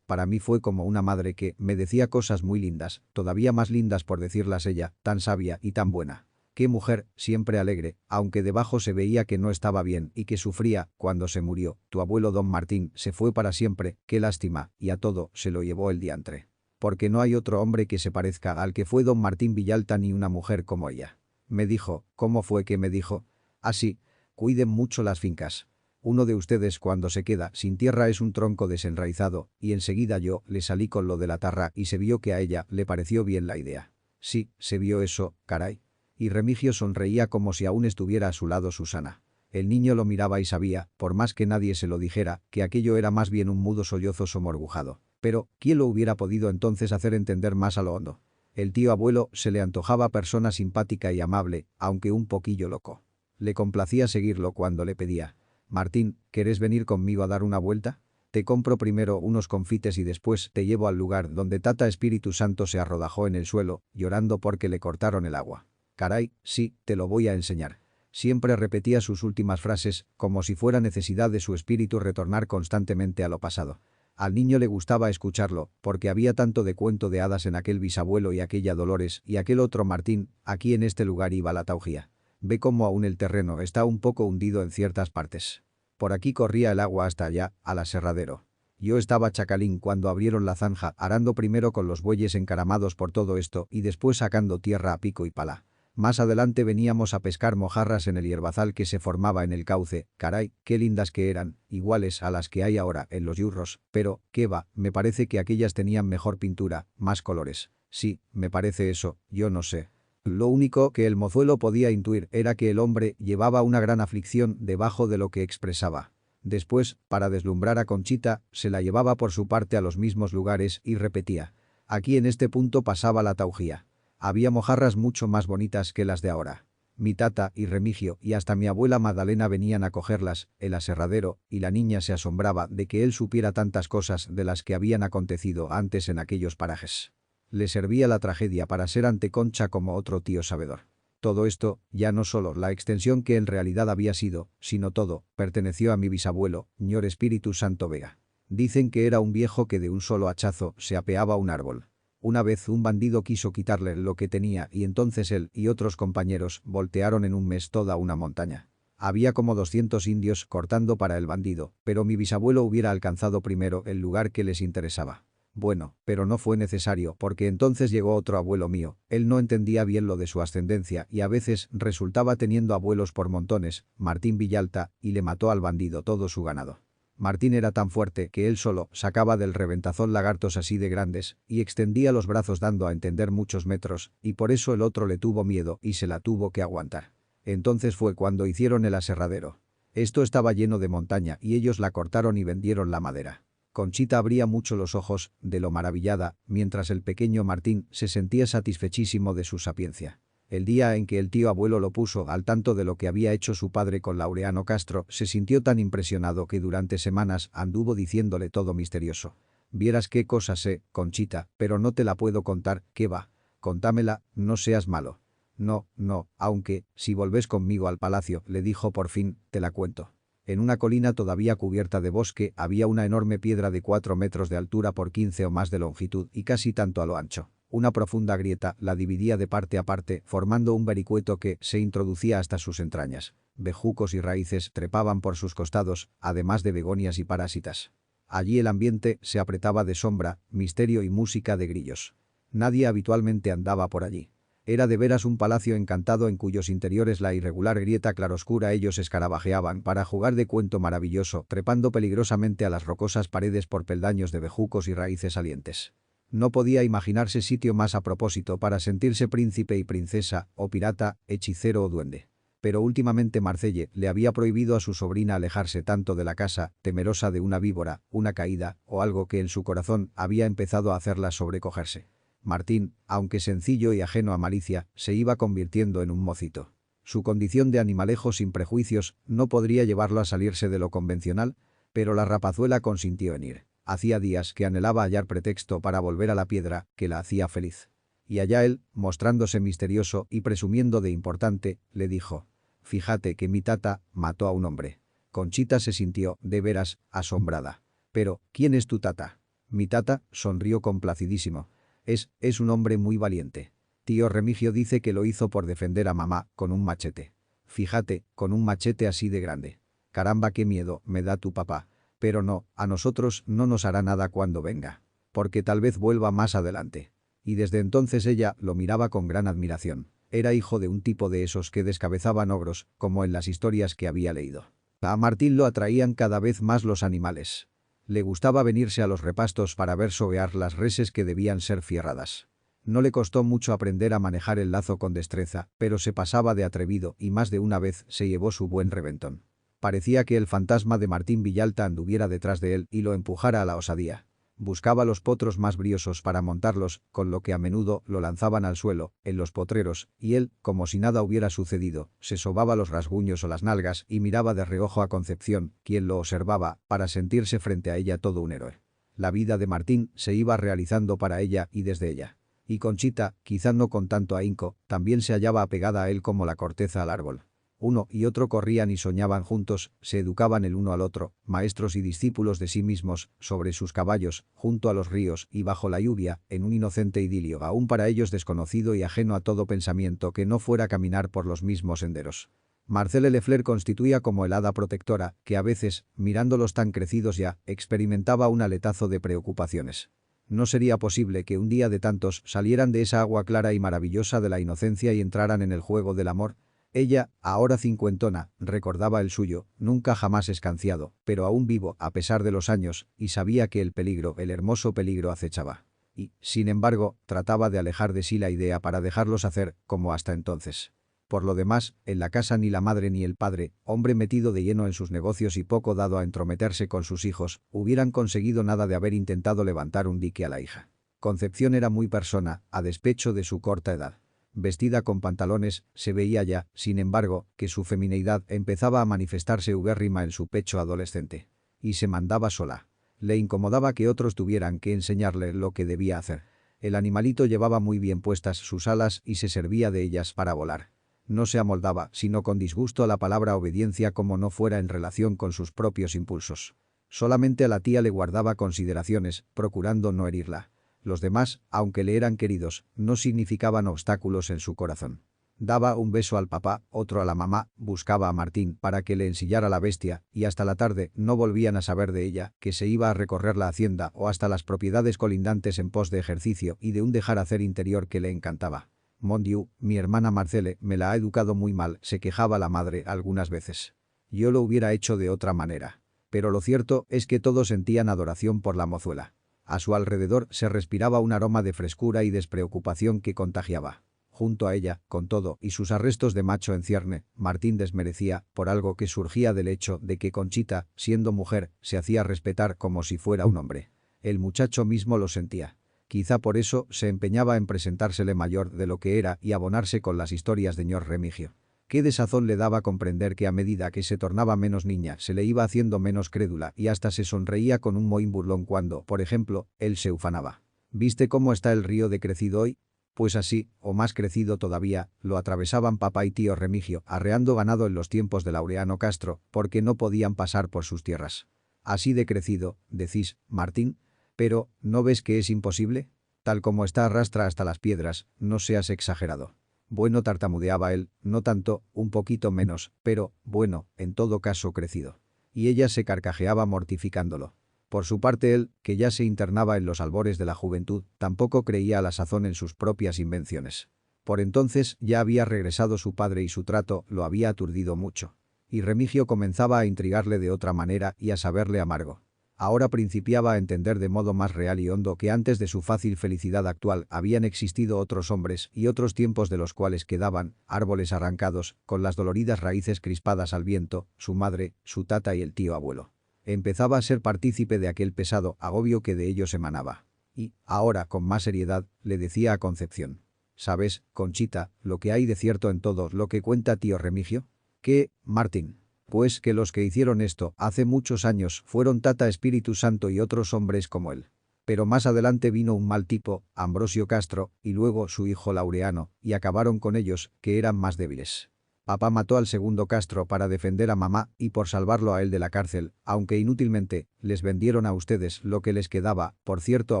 para mí fue como una madre que me decía cosas muy lindas, todavía más lindas por decirlas ella, tan sabia y tan buena. Qué mujer, siempre alegre, aunque debajo se veía que no estaba bien y que sufría, cuando se murió, tu abuelo don Martín se fue para siempre, qué lástima, y a todo se lo llevó el diantre. Porque no hay otro hombre que se parezca al que fue don Martín Villalta ni una mujer como ella. Me dijo, ¿cómo fue que me dijo? Así, cuiden mucho las fincas. Uno de ustedes cuando se queda sin tierra es un tronco desenraizado, y enseguida yo le salí con lo de la tarra y se vio que a ella le pareció bien la idea. Sí, se vio eso, caray. Y Remigio sonreía como si aún estuviera a su lado Susana. El niño lo miraba y sabía, por más que nadie se lo dijera, que aquello era más bien un mudo sollozo somorgujado. Pero, ¿quién lo hubiera podido entonces hacer entender más a lo hondo? El tío abuelo se le antojaba persona simpática y amable, aunque un poquillo loco. Le complacía seguirlo cuando le pedía. «Martín, ¿querés venir conmigo a dar una vuelta? Te compro primero unos confites y después te llevo al lugar donde Tata Espíritu Santo se arrodajó en el suelo, llorando porque le cortaron el agua». «Caray, sí, te lo voy a enseñar». Siempre repetía sus últimas frases, como si fuera necesidad de su espíritu retornar constantemente a lo pasado. Al niño le gustaba escucharlo, porque había tanto de cuento de hadas en aquel bisabuelo y aquella Dolores y aquel otro Martín, aquí en este lugar iba la taugía. Ve cómo aún el terreno está un poco hundido en ciertas partes. Por aquí corría el agua hasta allá, al aserradero. Yo estaba chacalín cuando abrieron la zanja, arando primero con los bueyes encaramados por todo esto y después sacando tierra a pico y pala. Más adelante veníamos a pescar mojarras en el hierbazal que se formaba en el cauce, caray, qué lindas que eran, iguales a las que hay ahora en los yurros, pero, qué va, me parece que aquellas tenían mejor pintura, más colores. Sí, me parece eso, yo no sé. Lo único que el mozuelo podía intuir era que el hombre llevaba una gran aflicción debajo de lo que expresaba. Después, para deslumbrar a Conchita, se la llevaba por su parte a los mismos lugares y repetía. Aquí en este punto pasaba la taugía. Había mojarras mucho más bonitas que las de ahora. Mi tata y Remigio y hasta mi abuela Magdalena venían a cogerlas, el aserradero, y la niña se asombraba de que él supiera tantas cosas de las que habían acontecido antes en aquellos parajes. Le servía la tragedia para ser ante Concha como otro tío sabedor. Todo esto, ya no solo la extensión que en realidad había sido, sino todo, perteneció a mi bisabuelo, ñor Espíritu Santo Vega. Dicen que era un viejo que de un solo hachazo se apeaba un árbol. Una vez un bandido quiso quitarle lo que tenía y entonces él y otros compañeros voltearon en un mes toda una montaña. Había como 200 indios cortando para el bandido, pero mi bisabuelo hubiera alcanzado primero el lugar que les interesaba. Bueno, pero no fue necesario porque entonces llegó otro abuelo mío. Él no entendía bien lo de su ascendencia y a veces resultaba teniendo abuelos por montones, Martín Villalta, y le mató al bandido todo su ganado. Martín era tan fuerte que él solo sacaba del reventazón lagartos así de grandes y extendía los brazos dando a entender muchos metros, y por eso el otro le tuvo miedo y se la tuvo que aguantar. Entonces fue cuando hicieron el aserradero. Esto estaba lleno de montaña y ellos la cortaron y vendieron la madera. Conchita abría mucho los ojos, de lo maravillada, mientras el pequeño Martín se sentía satisfechísimo de su sapiencia. El día en que el tío abuelo lo puso al tanto de lo que había hecho su padre con Laureano Castro, se sintió tan impresionado que durante semanas anduvo diciéndole todo misterioso. Vieras qué cosa sé, Conchita, pero no te la puedo contar, ¿qué va? Contámela, no seas malo. No, no, aunque, si volvés conmigo al palacio, le dijo por fin, te la cuento. En una colina todavía cubierta de bosque había una enorme piedra de 4 metros de altura por 15 o más de longitud y casi tanto a lo ancho. Una profunda grieta la dividía de parte a parte, formando un vericueto que se introducía hasta sus entrañas. Bejucos y raíces trepaban por sus costados, además de begonias y parásitas. Allí el ambiente se apretaba de sombra, misterio y música de grillos. Nadie habitualmente andaba por allí. Era de veras un palacio encantado en cuyos interiores la irregular grieta claroscura ellos escarabajeaban para jugar de cuento maravilloso, trepando peligrosamente a las rocosas paredes por peldaños de bejucos y raíces salientes. No podía imaginarse sitio más a propósito para sentirse príncipe y princesa, o pirata, hechicero o duende. Pero últimamente Marcelle le había prohibido a su sobrina alejarse tanto de la casa, temerosa de una víbora, una caída, o algo que en su corazón había empezado a hacerla sobrecogerse. Martín, aunque sencillo y ajeno a malicia, se iba convirtiendo en un mocito. Su condición de animalejo sin prejuicios no podría llevarlo a salirse de lo convencional, pero la rapazuela consintió en ir. Hacía días que anhelaba hallar pretexto para volver a la piedra, que la hacía feliz. Y allá él, mostrándose misterioso y presumiendo de importante, le dijo: «Fíjate que mi tata mató a un hombre». Conchita se sintió, de veras, asombrada. «Pero, ¿quién es tu tata?» Mi tata sonrió complacidísimo. Es un hombre muy valiente. Tío Remigio dice que lo hizo por defender a mamá, con un machete. Fíjate, con un machete así de grande. Caramba, qué miedo me da tu papá. Pero no, a nosotros no nos hará nada cuando venga. Porque tal vez vuelva más adelante. Y desde entonces ella lo miraba con gran admiración. Era hijo de un tipo de esos que descabezaban ogros, como en las historias que había leído. A Martín lo atraían cada vez más los animales. Le gustaba venirse a los repastos para ver sobear las reses que debían ser fierradas. No le costó mucho aprender a manejar el lazo con destreza, pero se pasaba de atrevido y más de una vez se llevó su buen reventón. Parecía que el fantasma de Martín Villalta anduviera detrás de él y lo empujara a la osadía. Buscaba los potros más briosos para montarlos, con lo que a menudo lo lanzaban al suelo, en los potreros, y él, como si nada hubiera sucedido, se sobaba los rasguños o las nalgas y miraba de reojo a Concepción, quien lo observaba, para sentirse frente a ella todo un héroe. La vida de Martín se iba realizando para ella y desde ella. Y Conchita, quizá no con tanto ahínco, también se hallaba apegada a él como la corteza al árbol. Uno y otro corrían y soñaban juntos, se educaban el uno al otro, maestros y discípulos de sí mismos, sobre sus caballos, junto a los ríos y bajo la lluvia, en un inocente idilio aún para ellos desconocido y ajeno a todo pensamiento que no fuera caminar por los mismos senderos. Marcelle Lefler constituía como el hada protectora, que a veces, mirándolos tan crecidos ya, experimentaba un aletazo de preocupaciones. No sería posible que un día de tantos salieran de esa agua clara y maravillosa de la inocencia y entraran en el juego del amor. Ella, ahora cincuentona, recordaba el suyo, nunca jamás escanciado, pero aún vivo a pesar de los años, y sabía que el peligro, el hermoso peligro acechaba. Y, sin embargo, trataba de alejar de sí la idea para dejarlos hacer, como hasta entonces. Por lo demás, en la casa ni la madre ni el padre, hombre metido de lleno en sus negocios y poco dado a entrometerse con sus hijos, hubieran conseguido nada de haber intentado levantar un dique a la hija. Concepción era muy persona, a despecho de su corta edad. Vestida con pantalones, se veía ya, sin embargo, que su femineidad empezaba a manifestarse ubérrima en su pecho adolescente. Y se mandaba sola. Le incomodaba que otros tuvieran que enseñarle lo que debía hacer. El animalito llevaba muy bien puestas sus alas y se servía de ellas para volar. No se amoldaba, sino con disgusto a la palabra obediencia como no fuera en relación con sus propios impulsos. Solamente a la tía le guardaba consideraciones, procurando no herirla. Los demás, aunque le eran queridos, no significaban obstáculos en su corazón. Daba un beso al papá, otro a la mamá, buscaba a Martín para que le ensillara la bestia, y hasta la tarde no volvían a saber de ella, que se iba a recorrer la hacienda o hasta las propiedades colindantes en pos de ejercicio y de un dejar hacer interior que le encantaba. Mon Dieu, mi hermana Marcele me la ha educado muy mal, se quejaba la madre algunas veces. Yo lo hubiera hecho de otra manera. Pero lo cierto es que todos sentían adoración por la mozuela. A su alrededor se respiraba un aroma de frescura y despreocupación que contagiaba. Junto a ella, con todo y sus arrestos de macho en cierne, Martín desmerecía por algo que surgía del hecho de que Conchita, siendo mujer, se hacía respetar como si fuera un hombre. El muchacho mismo lo sentía. Quizá por eso se empeñaba en presentársele mayor de lo que era y abonarse con las historias de ñor Remigio. Qué desazón le daba comprender que a medida que se tornaba menos niña se le iba haciendo menos crédula y hasta se sonreía con un mohín burlón cuando, por ejemplo, él se ufanaba. ¿Viste cómo está el río de crecido hoy? Pues así, o más crecido todavía, lo atravesaban papá y tío Remigio, arreando ganado en los tiempos de Laureano Castro, porque no podían pasar por sus tierras. Así de crecido, decís, Martín. Pero, ¿no ves que es imposible? Tal como está arrastra hasta las piedras, no seas exagerado. Bueno, tartamudeaba él, no tanto, un poquito menos, pero, bueno, en todo caso crecido. Y ella se carcajeaba mortificándolo. Por su parte él, que ya se internaba en los albores de la juventud, tampoco creía a la sazón en sus propias invenciones. Por entonces ya había regresado su padre y su trato lo había aturdido mucho. Y Remigio comenzaba a intrigarle de otra manera y a saberle amargo. Ahora principiaba a entender de modo más real y hondo que antes de su fácil felicidad actual habían existido otros hombres y otros tiempos de los cuales quedaban, árboles arrancados, con las doloridas raíces crispadas al viento, su madre, su tata y el tío abuelo. Empezaba a ser partícipe de aquel pesado agobio que de ellos emanaba. Y, ahora con más seriedad, le decía a Concepción. ¿Sabes, Conchita, lo que hay de cierto en todo lo que cuenta tío Remigio? ¿Qué, Martín? Pues que los que hicieron esto hace muchos años fueron Tata Espíritu Santo y otros hombres como él. Pero más adelante vino un mal tipo, Ambrosio Castro, y luego su hijo Laureano, y acabaron con ellos, que eran más débiles. Papá mató al segundo Castro para defender a mamá y por salvarlo a él de la cárcel, aunque inútilmente, les vendieron a ustedes lo que les quedaba, por cierto a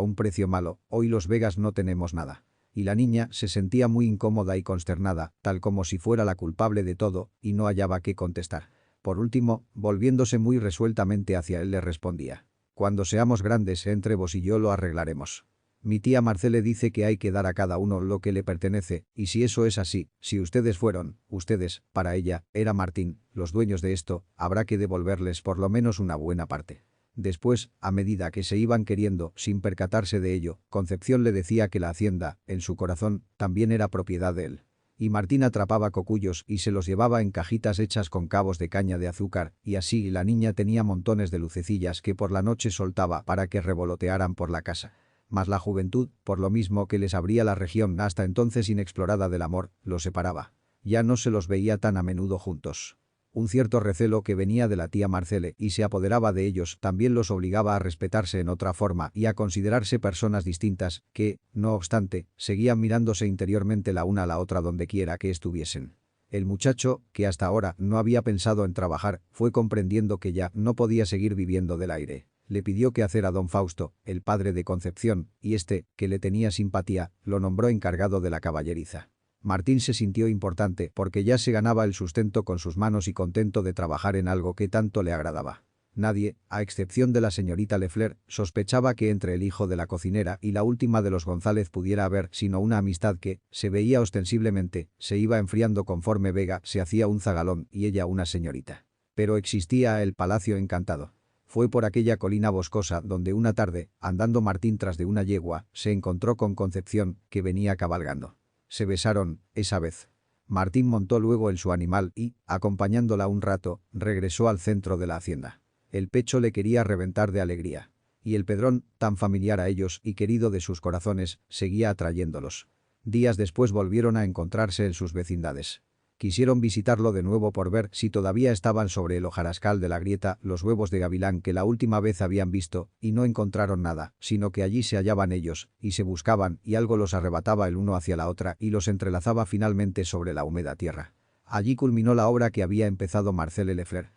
un precio malo, hoy los Vegas no tenemos nada. Y la niña se sentía muy incómoda y consternada, tal como si fuera la culpable de todo, y no hallaba qué contestar. Por último, volviéndose muy resueltamente hacia él le respondía. Cuando seamos grandes entre vos y yo lo arreglaremos. Mi tía Marcele dice que hay que dar a cada uno lo que le pertenece, y si eso es así, si ustedes fueron, ustedes, para ella, era Martín, los dueños de esto, habrá que devolverles por lo menos una buena parte. Después, a medida que se iban queriendo, sin percatarse de ello, Concepción le decía que la hacienda, en su corazón, también era propiedad de él. Y Martín atrapaba cocuyos y se los llevaba en cajitas hechas con cabos de caña de azúcar, y así la niña tenía montones de lucecillas que por la noche soltaba para que revolotearan por la casa. Mas la juventud, por lo mismo que les abría la región hasta entonces inexplorada del amor, los separaba. Ya no se los veía tan a menudo juntos. Un cierto recelo que venía de la tía Marcele y se apoderaba de ellos también los obligaba a respetarse en otra forma y a considerarse personas distintas que, no obstante, seguían mirándose interiormente la una a la otra donde quiera que estuviesen. El muchacho, que hasta ahora no había pensado en trabajar, fue comprendiendo que ya no podía seguir viviendo del aire. Le pidió que hacer a don Fausto, el padre de Concepción, y este, que le tenía simpatía, lo nombró encargado de la caballeriza. Martín se sintió importante porque ya se ganaba el sustento con sus manos y contento de trabajar en algo que tanto le agradaba. Nadie, a excepción de la señorita Lefler, sospechaba que entre el hijo de la cocinera y la última de los González pudiera haber sino una amistad que, se veía ostensiblemente, se iba enfriando conforme Vega se hacía un zagalón y ella una señorita. Pero existía el Palacio Encantado. Fue por aquella colina boscosa donde una tarde, andando Martín tras de una yegua, se encontró con Concepción, que venía cabalgando. Se besaron, esa vez. Martín montó luego en su animal y, acompañándola un rato, regresó al centro de la hacienda. El pecho le quería reventar de alegría. Y el Pedrón, tan familiar a ellos y querido de sus corazones, seguía atrayéndolos. Días después volvieron a encontrarse en sus vecindades. Quisieron visitarlo de nuevo por ver si todavía estaban sobre el hojarascal de la grieta los huevos de gavilán que la última vez habían visto, y no encontraron nada, sino que allí se hallaban ellos, y se buscaban, y algo los arrebataba el uno hacia la otra y los entrelazaba finalmente sobre la húmeda tierra. Allí culminó la obra que había empezado Marcele Lefler.